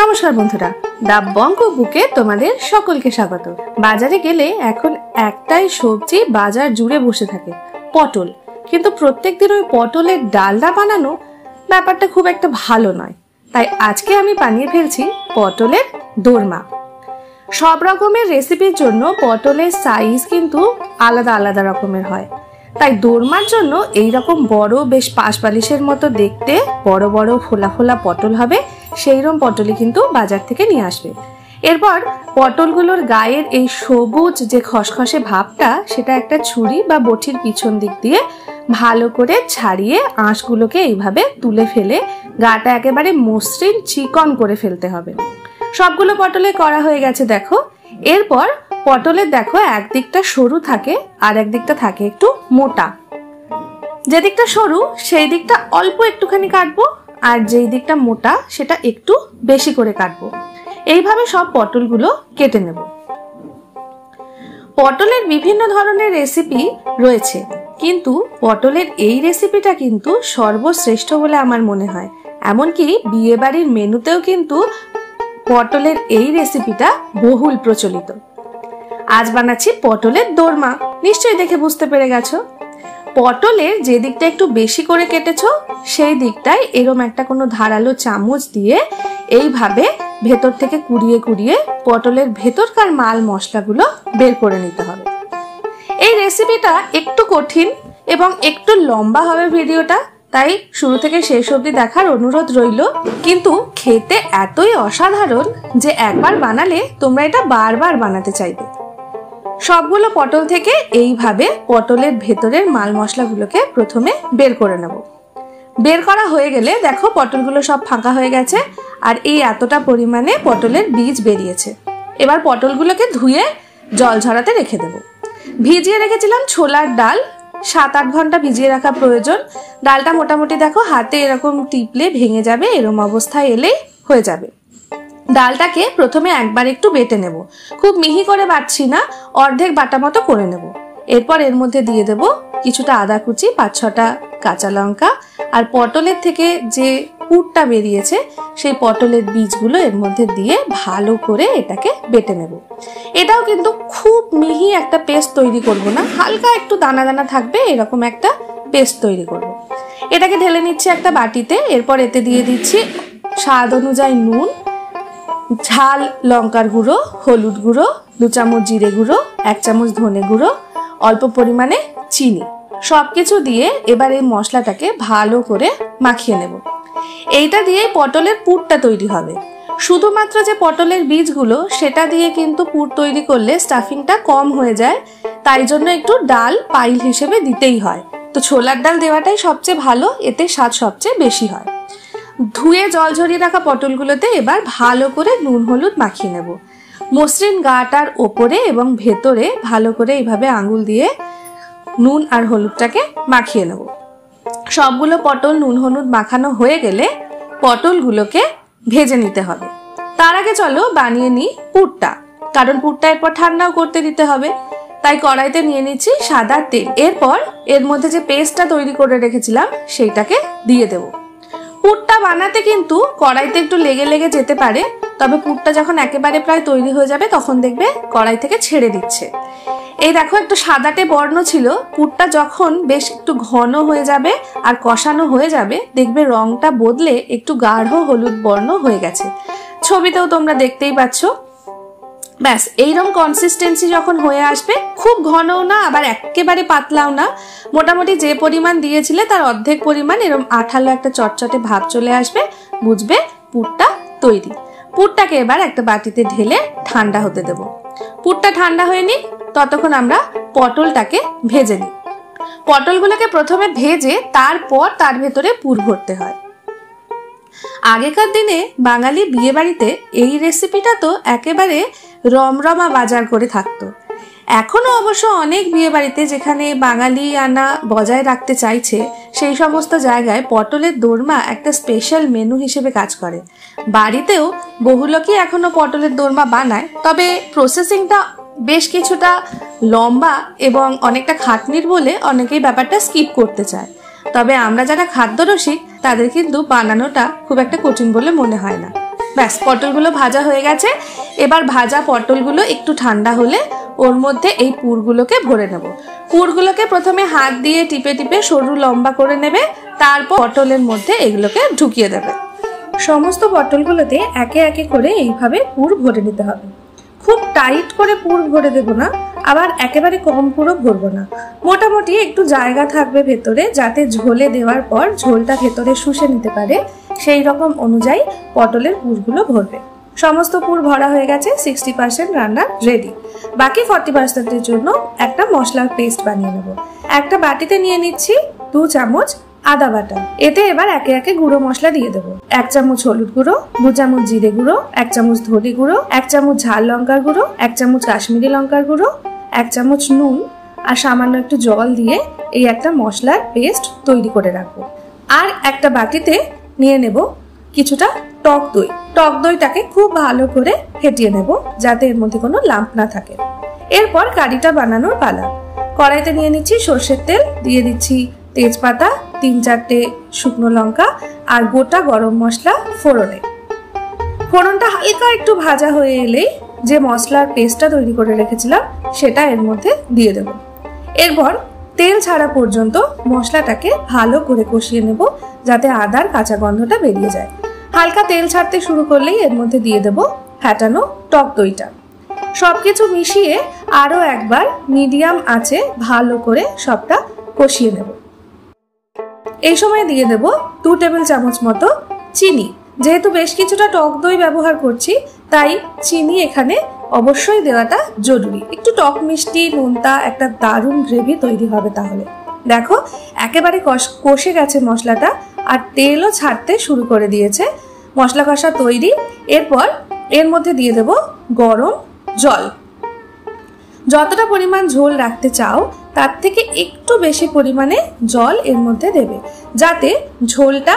नमस्कार बंधुरा दा बंग बुके तुम्हादेर सकलके स्वागत। बाजारे गेले एखन एकटाई सब्जी बाजार जुड़े बसे थाके पटल, किन्तु प्रत्येक दिन ओई पटलेर डालना बानानो ব্যাপারটা खूब একটা ভালো নয়। তাই আজকে আমি বানিয়ে ফেলছি পটলের দোরমা। সব রকমের রেসিপির জন্য পটলের সাইজ কিন্তু আলাদা আলাদা রকমের হয়, তাই দোরমার জন্য এই রকম বড় বেশ পাশ বালিশের মতো দেখতে বড় বড় ফোলা ফোলা পটল হবে, সেইরকম পটলই কিন্তু বাজার থেকে নিয়ে আসবে। এরপর পটলগুলোর গায়ের এই সবুজ যে খসখসে ভাবটা সেটা একটা ছুরি বা বটির পিছন দিক দিয়ে ভালো করে ছাড়িয়ে আঁশগুলোকে এইভাবে তুলে ফেলে গাটা একেবারে মসৃণ চিকন করে ফেলতে হবে। সবগুলো পটলে করা হয়ে গেছে দেখো। এরপর পটলের দেখো একদিকটা সরু থাকে আর একদিকটা থাকে একটু মোটা। যে দিকটা সরু সেই দিকটা অল্প একটুখানি কাটবো আর যেই দিকটা মোটা সেটা একটু বেশি করে কাটবো। এইভাবে সব পটলগুলো কেটে নেব। পটলের বিভিন্ন ধরনের রেসিপি রয়েছে, কিন্তু পটলের এই রেসিপিটা কিন্তু সর্বশ্রেষ্ঠ বলে আমার মনে হয়। এমনকি বিয়ে বাড়ির মেনুতেও কিন্তু পটলের এই রেসিপিটা বহুল প্রচলিত। আজ বানাচ্ছি পটলের দোরমা, নিশ্চয়ই দেখে বুঝতে পেরে গেছো। পটলের যে দিকটা একটু বেশি করে কেটেছো সেই দিকটায় এরকম একটা কোনো ধারালো চামচ দিয়ে এইভাবে ভেতর থেকে কুড়িয়ে কুড়িয়ে পটলের ভেতরকার মাল মশলাগুলো বের করে নিতে হবে। এই রেসিপিটা একটু কঠিন এবং একটু লম্বা হবে ভিডিওটা, তাই শুরু থেকে শেষ অবধি দেখার অনুরোধ রইল। কিন্তু খেতে এতই অসাধারণ যে একবার বানালে তোমরা এটা বারবার বানাতে চাইবে। সবগুলো পটল থেকে এইভাবে পটলের ভেতরের মাল মশলাগুলোকে প্রথমে বের করে নেব। বের করা হয়ে গেলে দেখো পটলগুলো সব ফাঁকা হয়ে গেছে আর এই এতটা পরিমাণে পটলের বীজ বেরিয়েছে। এবার পটলগুলোকে ধুয়ে জল ঝরাতে রেখে দেব। ভিজিয়ে রেখেছিলাম ছোলার ডাল, 7-8 ঘন্টা ভিজিয়ে রাখা প্রয়োজন। ডালটা মোটামুটি দেখো হাতে এরকম টিপলে ভেঙে যাবে, এরকম অবস্থায় এলেই হয়ে যাবে। ডালটাকে প্রথমে একবার একটু বেটে নেব, খুব মিহি করে বাটছি না, অর্ধেক বাটা মতো করে নেব। এরপর এর মধ্যে দিয়ে দেব কিছুটা আদা কুচি, 5-6টা কাঁচা লঙ্কা আর পটলের থেকে যে পুরটা বেরিয়েছে সেই পটলের বীজগুলো এর মধ্যে দিয়ে ভালো করে এটাকে বেটে নেব। এটাও কিন্তু খুব মিহি একটা পেস্ট তৈরি করব না, হালকা একটু দানা দানা থাকবে এরকম একটা পেস্ট তৈরি করব। এটাকে ঢেলে নিচ্ছি একটা বাটিতে। এরপর এতে দিয়ে দিচ্ছি স্বাদ অনুযায়ী নুন, ঝাল লঙ্কার গুঁড়ো, হলুদ গুঁড়ো, 2 চামচ জিরে গুঁড়ো, 1 চামচ ধনে গুঁড়ো, অল্প পরিমাণে চিনি, সবকিছু দিয়ে এবার এই মশলাটাকে ভালো করে মাখিয়ে নেব। এইটা দিয়ে পটলের পুরটা তৈরি হবে। শুধুমাত্র যে পটলের বীজগুলো সেটা দিয়ে কিন্তু পুর তৈরি করলে স্টাফিংটা কম হয়ে যায়, তাই জন্য একটু ডাল পাইল হিসেবে দিতেই হয়। তো ছোলার ডাল দেওয়াটাই সবচেয়ে ভালো, এতে স্বাদ সবচেয়ে বেশি হয়। ধুয়ে জল ঝরিয়ে রাখা পটলগুলোতে এবার ভালো করে নুন হলুদ মাখিয়ে নেব। মসৃণ গাটার ওপরে এবং ভেতরে ভালো করে এইভাবে আঙুল দিয়ে নুন আর হলুদটাকে মাখিয়ে নেব। সবগুলো পটল নুন হলুদ মাখানো হয়ে গেলে পটলগুলোকে ভেজে নিতে হবে। তার আগে চলো বানিয়ে নিই পুরটা, কারণ পুরটা এরপর ঠান্ডাও করতে দিতে হবে। তাই কড়াইতে নিয়ে নিচ্ছি সাদা তেল। এরপর এর মধ্যে যে পেস্টটা তৈরি করে রেখেছিলাম সেইটাকে দিয়ে দেব। পুরটা বানাতে কিন্তু কড়াইতে একটু লেগে লেগে যেতে পারে, তবে পুরটা যখন একেবারে প্রায় তৈরি হয়ে যাবে তখন দেখবে কড়াই থেকে ছেড়ে দিচ্ছে। এই দেখো একটু সাদাটে বর্ণ ছিল, পুরটা যখন বেশ একটু ঘন হয়ে যাবে আর কষানো হয়ে যাবে দেখবে রংটা বদলে একটু গাঢ় হলুদ বর্ণ হয়ে গেছে। ছবিতেও তোমরা দেখতেই পাচ্ছ। ব্যাস এইরকম কনসিস্টেন্সি যখন হয়ে আসবে, খুব ঘনও না আবার একেবারে পাতলাও না, মোটামুটি যে পরিমাণ দিয়েছিলে তার অর্ধেক পরিমাণ এরকম আঠালো একটা চটচটে ভাব চলে আসবে, বুঝবে পুরটা তৈরি। পুরটাকে এবার একটা বাটিতে ঢেলে ঠান্ডা হতে দেব। পুরটা ঠান্ডা হয়ে নিক, ততক্ষণ আমরা পটলটাকে ভেজে নিই। পটলগুলোকে প্রথমে ভেজে তারপর তার ভেতরে পুর ভরতে হয়। আগেকার দিনে বাঙালি বিয়ে বাড়িতে এই রেসিপিটা তো একেবারে রমরমা বাজার করে থাকতো। এখনো অবশ্য অনেক বিয়ে বাড়িতে যেখানে বাঙালি আনা বজায় রাখতে চাইছে সেই সমস্ত জায়গায় পটলের দোরমা একটা স্পেশাল মেনু হিসেবে কাজ করে। বাড়িতেও বহু লোকই এখনো পটলের দোরমা বানায়, তবে প্রসেসিংটা বেশ কিছুটা লম্বা এবং অনেকটা খাটনির বলে অনেকেই ব্যাপারটা স্কিপ করতে চায়। তবে আমরা যারা খাদ্যরসিক তাদের কিন্তু বানানোটা খুব একটা কঠিন বলে মনে হয় না। ব্যাস, পটলগুলো ভাজা হয়ে গেছে। এবার ভাজা পটলগুলো একটু ঠান্ডা হলে ওর মধ্যে এই পুরগুলোকে ভরে নেব। পুরগুলোকে প্রথমে হাত দিয়ে টিপে টিপে সরু লম্বা করে নেবে, তারপর পটলের মধ্যে এগুলোকে ঢুকিয়ে দেবে। সমস্ত পটলগুলোতে একে একে করে এইভাবে পুর ভরে নিতে হবে। খুব টাইট করে পুর ভরে দেব না, আবার একেবারে কম পুরো ভরবো না। মোটামুটি একটু জায়গা থাকবে ভেতরে, যাতে ঝোলে দেওয়ার পর ঝোলটা ভেতরে শুষে নিতে পারে, সেই রকম অনুযায়ী পটলের পুরগুলো ভরবে। সমস্ত পুর ভরা হয়ে গেছে। 60% রান্না রেডি। বাকি 40%-এর জন্য একটা মশলার পেস্ট বানিয়ে নেব। একটা বাটিতে নিয়ে নিচ্ছি 2 চামচ আদা বাটা। এতে এবার একে একে গুঁড়ো মশলা দিয়ে দেবো। 1 চামচ হলুদ গুঁড়ো, 2 চামচ জিরে গুঁড়ো, 1 চামচ ধনে গুঁড়ো, 1 চামচ ঝাল লঙ্কার গুঁড়ো, 1 চামচ কাশ্মীরি লঙ্কার গুঁড়ো, 1 চামচ নুন আর সামান্য একটু জল দিয়ে এই একটা মশলার পেস্ট তৈরি করে রাখবো। আর একটা বাটিতে নিয়ে নেব কিছুটা টক দই। টক দইটাকে খুব ভালো করে ফেটিয়ে নেব, যাতে এর মধ্যে কোনো লাম্প না থাকে। এরপর কারিটা বানানোর পালা। কড়াইতে নিয়ে নিচ্ছি সর্ষের তেল, দিয়ে দিচ্ছি তেজপাতা, 3-4টে শুকনো লঙ্কা আর গোটা গরম মশলা ফোড়নে। ফোড়নটা হালকা একটু ভাজা হয়ে এলেই যে মশলার পেস্টটা তৈরি করে রেখেছিলাম সেটা এর মধ্যে দিয়ে দেব। এরপর তেল ছাড়া পর্যন্ত মশলাটাকে ভালো করে কষিয়ে নেব, যাতে আদার কাঁচা গন্ধটা বেরিয়ে যায়। হালকা তেল ছাড়তে শুরু করলেই এর মধ্যে দিয়ে দেব ফ্যাটানো টক দইটা। সবকিছু মিশিয়ে আরো একবার মিডিয়াম আঁচে ভালো করে সবটা কষিয়ে নেব। এই সময় দিয়ে দেব 2 টেবিল চামচ মতো চিনি। যেহেতু বেশ কিছুটা টক দই ব্যবহার করছি, তাই চিনি এখানে অবশ্যই দেওয়াটা জরুরি। একটু টক মিষ্টি নোনতা একটা দারুণ গ্রেভি তৈরি হবে তাহলে। দেখো একেবারে কষে গেছে মশলাটা, আর তেলও ছাড়তে শুরু করে দিয়েছে। মশলা কষা তৈরি। এরপর এর মধ্যে দিয়ে দেব গরম জল। যতটা পরিমাণ ঝোল রাখতে চাও তার থেকে একটু বেশি পরিমাণে জল এর মধ্যে দেবে, যাতে ঝোলটা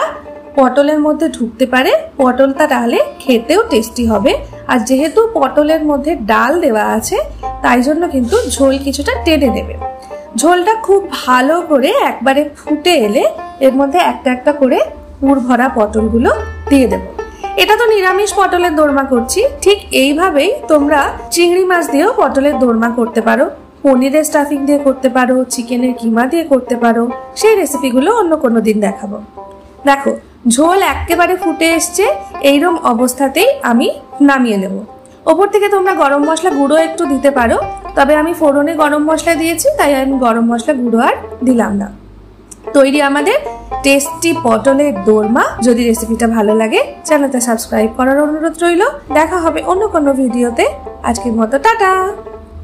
পটলের মধ্যে ঢুকতে পারে। পটলটা তাহলে খেতেও টেস্টি হবে। আর যেহেতু পটলের মধ্যে ডাল দেওয়া আছে, তাই জন্য কিন্তু ঝোল কিছুটা টেনে নেবে। ঝোলটা খুব ভালো করে একবারে ফুটে এলে এর মধ্যে একটা একটা করে পুর ভরা পটলগুলো দিয়ে দেবো। এটা তো নিরামিষ পটলের দোরমা করছি, ঠিক এইভাবেই তোমরা চিংড়ি মাছ দিয়েও পটলের দোরমা করতে পারো, পনিরের স্টাফিং দিয়ে করতে পারো, চিকেনের কিমা দিয়ে করতে পারো। সেই রেসিপিগুলো অন্য কোনো দিন দেখাবো। দেখো ঝোল একেবারে ফুটে এসছে। এইরকম অবস্থাতেই আমি নামিয়ে নেব। ওপর থেকে তোমরা গরম মশলা গুঁড়ো একটু দিতে পারো, তবে আমি ফোড়নে গরম মশলা দিয়েছি, তাই আমি গরম মশলা গুঁড়ো আর দিলাম না। তৈরি আমাদের টেস্টি পটলের দোরমা। যদি রেসিপিটা ভালো লাগে চ্যানেলটা সাবস্ক্রাইব করার অনুরোধ রইল। দেখা হবে অন্য কোনো ভিডিওতে। আজকের মতো টাটা।